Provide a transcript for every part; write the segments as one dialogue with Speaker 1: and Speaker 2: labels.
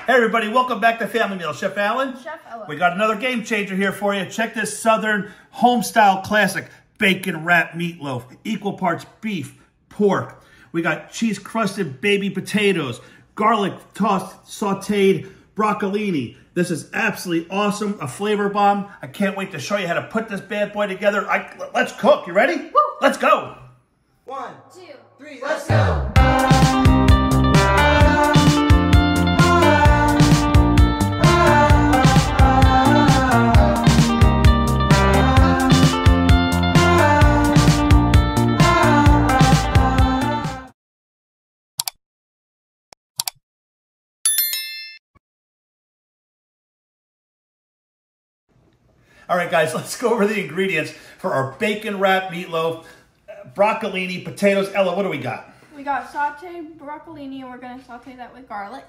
Speaker 1: Hey everybody, welcome back to Family Meal. Chef Alan.
Speaker 2: Chef Ella.
Speaker 1: We got another game changer here for you. Check this Southern home style classic bacon wrapped meatloaf. Equal parts beef, pork. We got cheese crusted baby potatoes, garlic tossed sauteed broccolini. This is absolutely awesome, a flavor bomb. I can't wait to show you how to put this bad boy together. Let's cook. You ready? Woo. Let's go.
Speaker 3: 1,
Speaker 2: 2,
Speaker 3: 3, let's go.
Speaker 1: All right, guys, let's go over the ingredients for our bacon wrapped meatloaf, broccolini, potatoes. Ella, what do we got?
Speaker 2: we got sauteed broccolini, and we're going to saute that with garlic.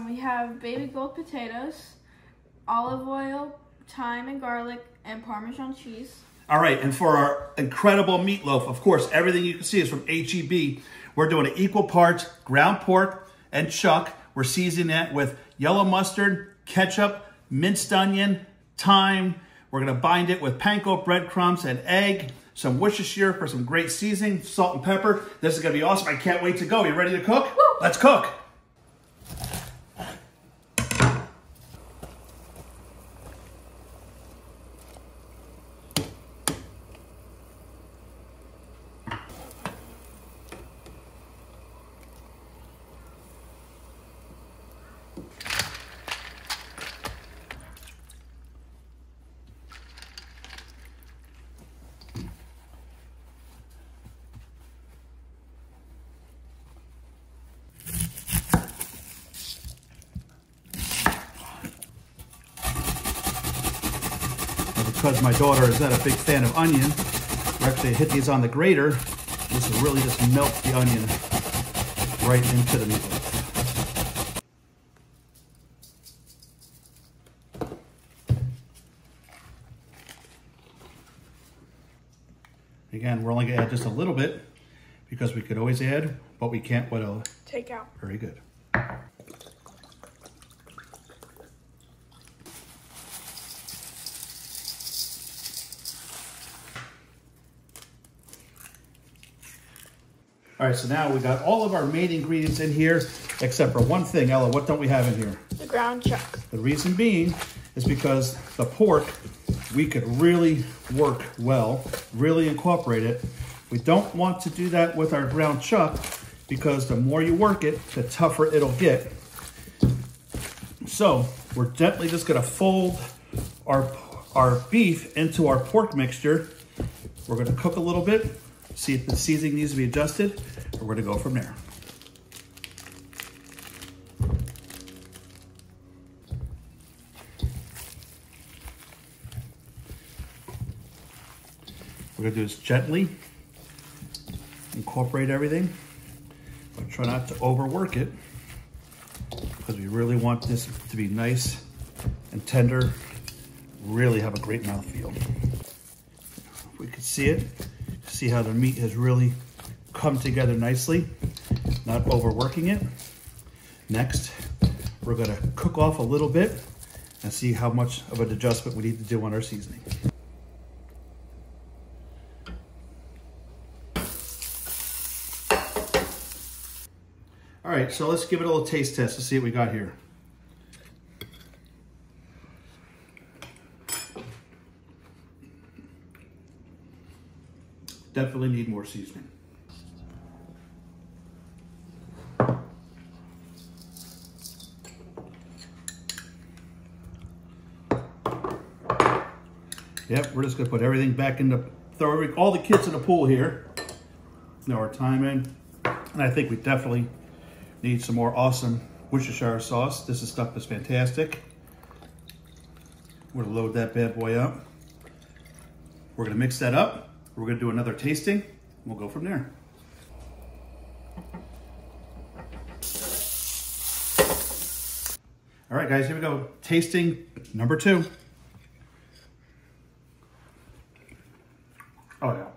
Speaker 2: We have baby gold potatoes, olive oil, thyme and garlic, and Parmesan cheese.
Speaker 1: All right, and for our incredible meatloaf, of course, everything you can see is from H-E-B. We're doing equal parts ground pork and chuck. We're seasoning that with yellow mustard, ketchup, minced onion, thyme. We're gonna bind it with panko breadcrumbs and egg, some Worcestershire for some great seasoning, salt and pepper. This is gonna be awesome. I can't wait to go. You ready to cook?
Speaker 2: Woo!
Speaker 1: Let's cook. Because my daughter is not a big fan of onion, we're actually hit these on the grater. This will really just melt the onion right into the meatloaf. Again, we're only gonna add just a little bit because we could always add, but we can't
Speaker 2: Take out.
Speaker 1: Very good. All right, so now we got all of our main ingredients in here, except for one thing. Ella, what don't we have in here?
Speaker 2: The ground chuck.
Speaker 1: The reason being is because the pork, we could really work well, really incorporate it. We don't want to do that with our ground chuck because the more you work it, the tougher it'll get. So we're gently just gonna fold our beef into our pork mixture. We're gonna cook a little bit, see if the seasoning needs to be adjusted, and we're gonna go from there. We're gonna do this gently, incorporate everything, but try not to overwork it because we really want this to be nice and tender, really have a great mouthfeel. If we could see it, see how the meat has really come together nicely, not overworking it. Next, we're gonna cook off a little bit and see how much of an adjustment we need to do on our seasoning. All right, so let's give it a little taste test to see what we got here. Definitely need more seasoning. Yep, we're just gonna put everything back in throw all the kids in the pool here. Now our thyme in, and I think we definitely need some more awesome Worcestershire sauce. This stuff is fantastic. We're gonna load that bad boy up. We're gonna mix that up. We're gonna do another tasting. We'll go from there. All right, guys, here we go. Tasting number 2. Oh yeah,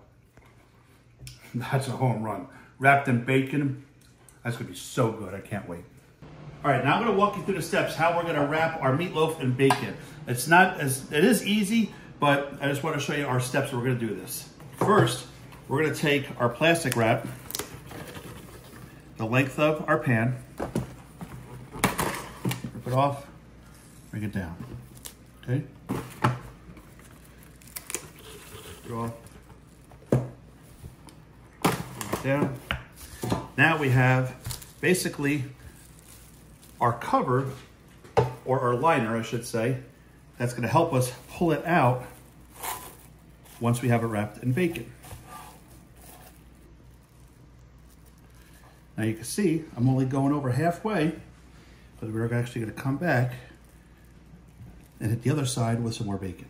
Speaker 1: that's a home run. Wrapped in bacon. That's gonna be so good, I can't wait. All right, now I'm gonna walk you through the steps how we're gonna wrap our meatloaf and bake it. It is easy, but I just wanna show you our steps we're gonna do this. First, we're gonna take our plastic wrap, the length of our pan, rip it off, bring it down, okay? Go off, bring it down. Now we have basically our cover, or our liner, I should say, that's gonna help us pull it out once we have it wrapped in bacon. Now you can see, I'm only going over halfway, but we're actually gonna come back and hit the other side with some more bacon.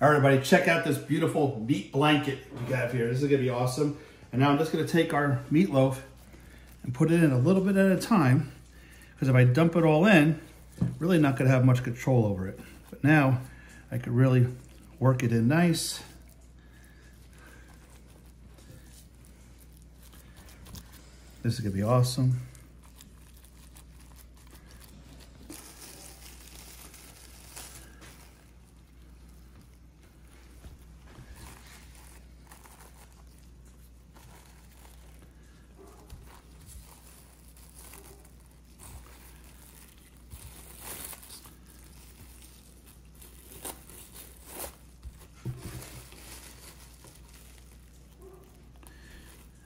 Speaker 1: All right, everybody, check out this beautiful meat blanket we got here. This is gonna be awesome. And now I'm just gonna take our meatloaf and put it in a little bit at a time, because if I dump it all in, really not gonna have much control over it. But now I could really work it in nice. This is gonna be awesome.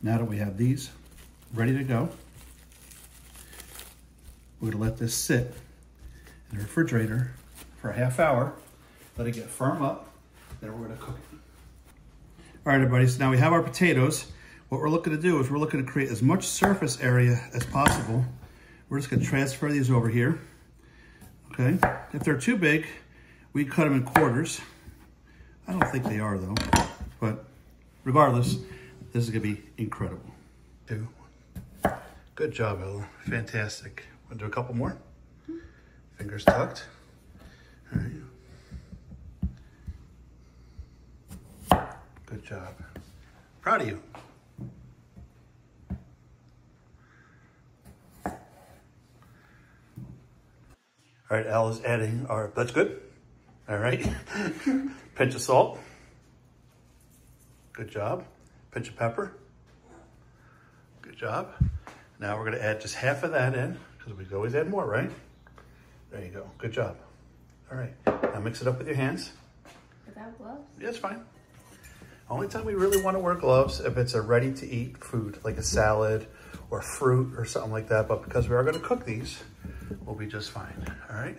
Speaker 1: Now that we have these ready to go, we're gonna let this sit in the refrigerator for a half hour, let it get firm up, then we're gonna cook it. All right, everybody, so now we have our potatoes. What we're looking to do is we're looking to create as much surface area as possible. We're just gonna transfer these over here, okay? If they're too big, we cut them in quarters. I don't think they are though, but regardless, this is gonna be incredible. Two. Good job, Ella. Fantastic. Wanna do a couple more? Fingers tucked. All right. Good job. Proud of you. All right, Ella's adding our, that's good. All right. Pinch of salt. Good job. Pinch of pepper. Good job. Now we're gonna add just half of that in, because we always add more, right? There you go, good job. All right, now mix it up with your hands.
Speaker 2: Without gloves?
Speaker 1: Yeah, it's fine. Only time we really wanna wear gloves if it's a ready to eat food, like a salad or fruit or something like that, but because we are gonna cook these, we'll be just fine, all right?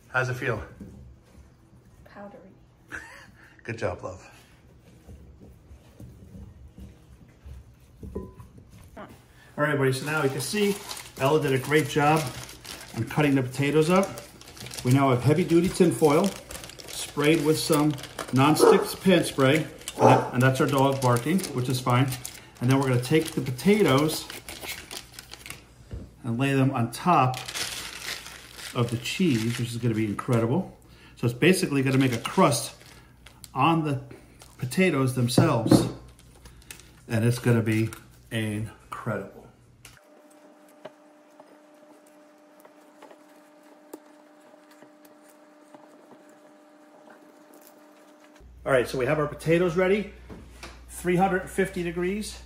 Speaker 1: How's it feel?
Speaker 2: Powdery.
Speaker 1: Good job, love. All right, everybody, so now you can see Ella did a great job on cutting the potatoes up. We now have heavy duty tin foil sprayed with some non-stick pan spray, and that's our dog barking, which is fine. And then we're gonna take the potatoes and lay them on top of the cheese, which is gonna be incredible. So it's basically gonna make a crust on the potatoes themselves, and it's gonna be incredible. All right, so we have our potatoes ready, 350 degrees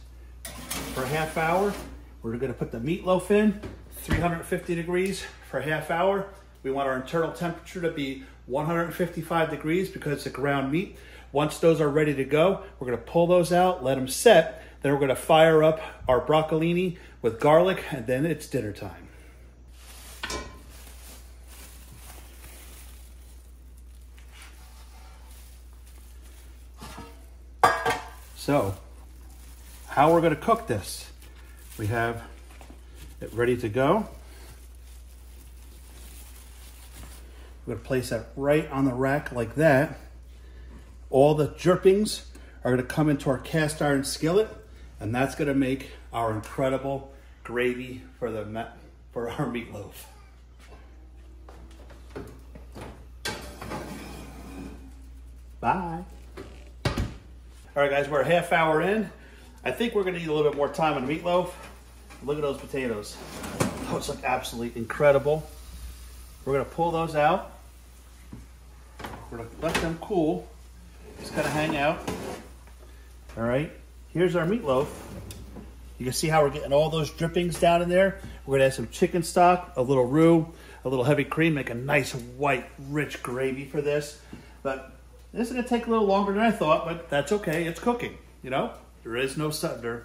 Speaker 1: for a half hour. We're gonna put the meatloaf in, 350 degrees for a half hour. We want our internal temperature to be 155 degrees because it's a ground meat. Once those are ready to go, we're gonna pull those out, let them set, then we're gonna fire up our broccolini with garlic, and then it's dinner time. So, how we're gonna cook this. We have it ready to go. We're gonna place that right on the rack like that. All the drippings are gonna come into our cast iron skillet, and that's gonna make our incredible gravy for our meatloaf. Bye. All right, guys, we're a half hour in. I think we're gonna need a little bit more time on the meatloaf. Look at those potatoes. Those look absolutely incredible. We're gonna pull those out. We're gonna let them cool. Just kind of hang out. All right, here's our meatloaf. You can see how we're getting all those drippings down in there. We're gonna add some chicken stock, a little roux, a little heavy cream, make a nice white, rich gravy for this. But this is gonna take a little longer than I thought, but that's okay, it's cooking, you know? There is no,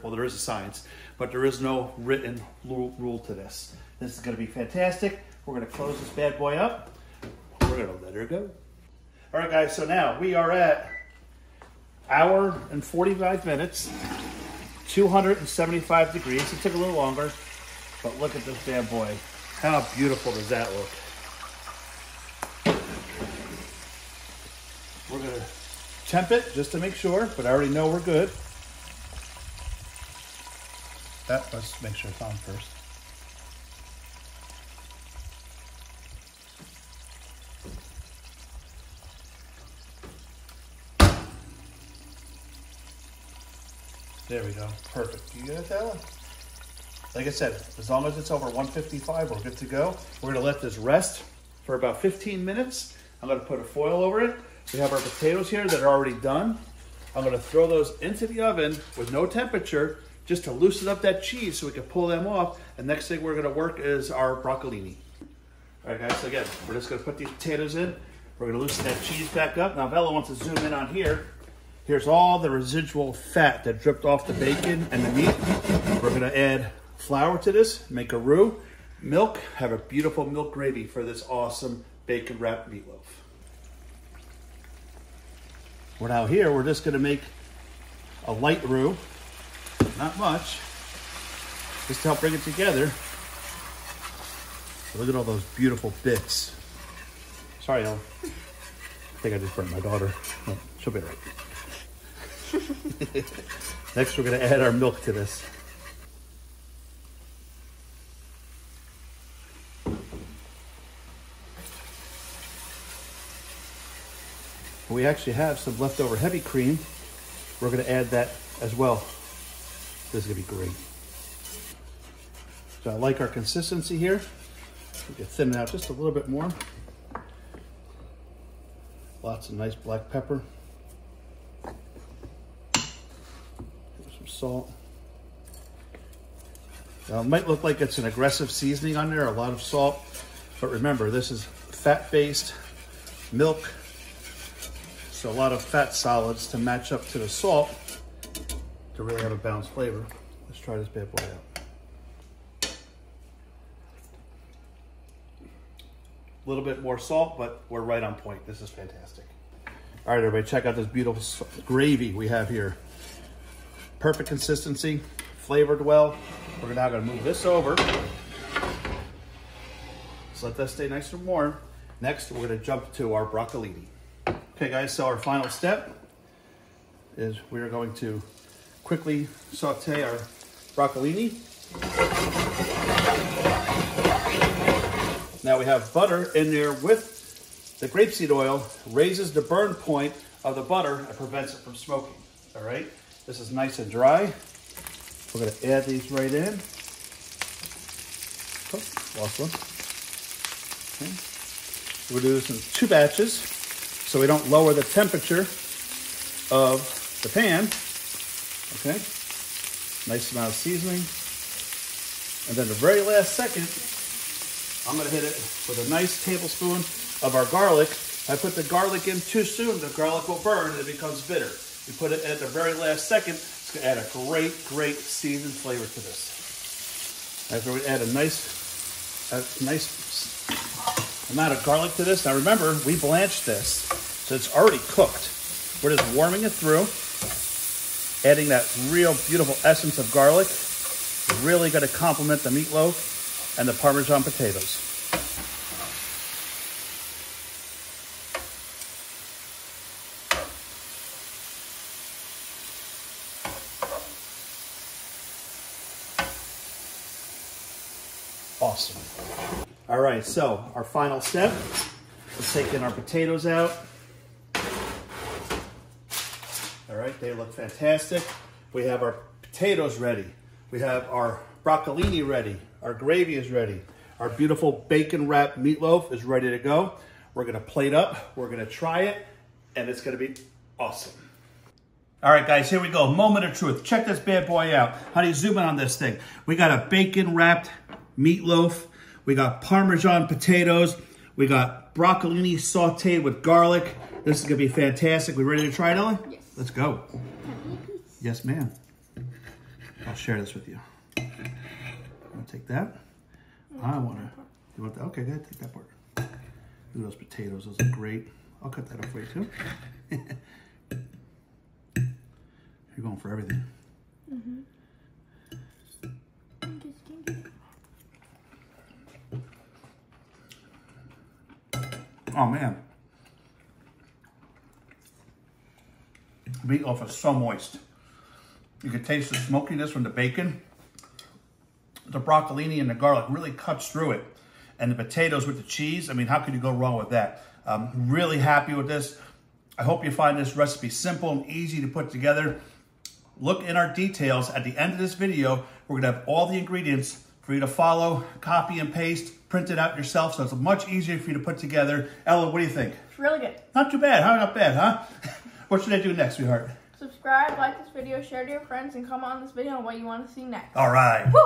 Speaker 1: well, there is a science, but there is no written rule to this. This is gonna be fantastic. We're gonna close this bad boy up. We're gonna let her go. All right, guys, so now we are at hour and 45 minutes, 275 degrees. It took a little longer, but look at this bad boy. How beautiful does that look? We're gonna temp it just to make sure, but I already know we're good. Let's make sure it's on first. There we go. Perfect. You get it, Ella? Like I said, as long as it's over 155, we're good to go. We're going to let this rest for about 15 minutes. I'm going to put a foil over it. We have our potatoes here that are already done. I'm going to throw those into the oven with no temperature just to loosen up that cheese so we can pull them off. And next thing we're going to work is our broccolini. All right, guys, so again, we're just going to put these potatoes in. We're going to loosen that cheese back up. Now, if Ella wants to zoom in on here, here's all the residual fat that dripped off the bacon and the meat. We're gonna add flour to this, make a roux, milk, have a beautiful milk gravy for this awesome bacon wrapped meatloaf. We're now here, we're just gonna make a light roux, not much, just to help bring it together. Look at all those beautiful bits. Sorry, Ella. I think I just burned my daughter. Oh, she'll be right. Next, we're going to add our milk to this. We actually have some leftover heavy cream. We're going to add that as well. This is going to be great. So I like our consistency here. We can thin it out just a little bit more. Lots of nice black pepper. Salt. Now, it might look like it's an aggressive seasoning on there, a lot of salt, but remember, this is fat-based milk, so a lot of fat solids to match up to the salt to really have a balanced flavor. Let's try this bad boy out. A little bit more salt, but we're right on point. This is fantastic. All right, everybody, check out this beautiful gravy we have here. Perfect consistency, flavored well. We're now going to move this over. Just let that stay nice and warm. Next, we're going to jump to our broccolini. Okay, guys, so our final step is we're going to quickly saute our broccolini. Now we have butter in there with the grapeseed oil, raises the burn point of the butter and prevents it from smoking, all right? This is nice and dry. We're going to add these right in. Oh, lost one. Okay. We'll do this in 2 batches so we don't lower the temperature of the pan. Okay. Nice amount of seasoning. And then the very last second, I'm going to hit it with a nice tablespoon of our garlic. If I put the garlic in too soon, the garlic will burn and it becomes bitter. We put it at the very last second. It's going to add a great seasoned flavor to this. After we add a nice amount of garlic to this. Now remember, we blanched this, so it's already cooked. We're just warming it through, adding that real beautiful essence of garlic. Really going to complement the meatloaf and the Parmesan potatoes. awesome. All right, so our final step is taking our potatoes out. All right, they look fantastic. We have our potatoes ready. We have our broccolini ready. Our gravy is ready. Our beautiful bacon wrapped meatloaf is ready to go. We're gonna plate up, we're gonna try it, and it's gonna be awesome. All right, guys, here we go. Moment of truth. Check this bad boy out. Honey, zoom in on this thing. We got a bacon wrapped meatloaf. We got Parmesan potatoes. We got broccolini sauteed with garlic. This is gonna be fantastic. We ready to try it, Ellen?
Speaker 2: Yes.
Speaker 1: Let's go. Yes, ma'am. I'll share this with you. I'm gonna take that. I wanna, you want that? Okay, go ahead, take that part. Look at those potatoes, those are great. I'll cut that up for you too. You're going for everything.
Speaker 2: Mm-hmm.
Speaker 1: Oh man. Meatloaf is so moist. You can taste the smokiness from the bacon. The broccolini and the garlic really cuts through it. And the potatoes with the cheese, I mean, how could you go wrong with that? Really happy with this. I hope you find this recipe simple and easy to put together. Look in our details at the end of this video. We're gonna have all the ingredients for you to follow, copy and paste, print it out yourself, so it's much easier for you to put together. Ella, what do you think?
Speaker 2: It's really good.
Speaker 1: Not too bad, huh? Not bad, huh? What should I do next, sweetheart?
Speaker 2: Subscribe, like this video, share to your friends, and comment on this video on what you want to see next.
Speaker 1: All right.
Speaker 2: Woo!